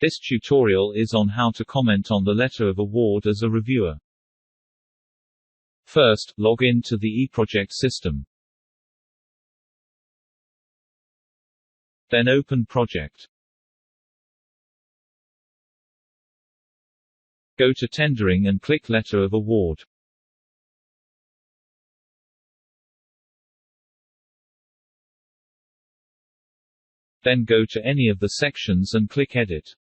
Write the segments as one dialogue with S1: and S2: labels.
S1: This tutorial is on how to comment on the letter of award as a reviewer. First, log in to the eProject system. Then open Project. Go to Tendering and click Letter of Award. Then go to any of the sections and click Edit.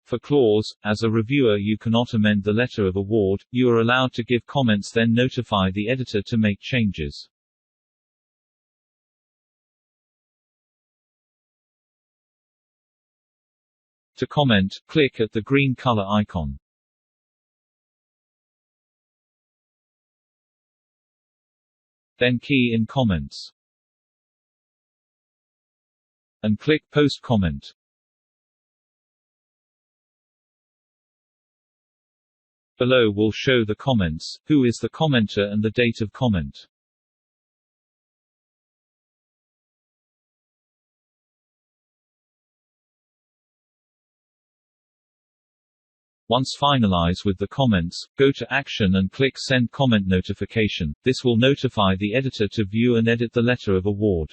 S1: For clause, as a reviewer you cannot amend the letter of award, you are allowed to give comments then notify the editor to make changes. To comment, click at the green color icon. Then key in Comments. And click Post Comment. Below will show the comments, who is the commenter and the date of comment. Once finalized with the comments, go to Action and click Send Comment Notification. This will notify the editor to view and edit the letter of award.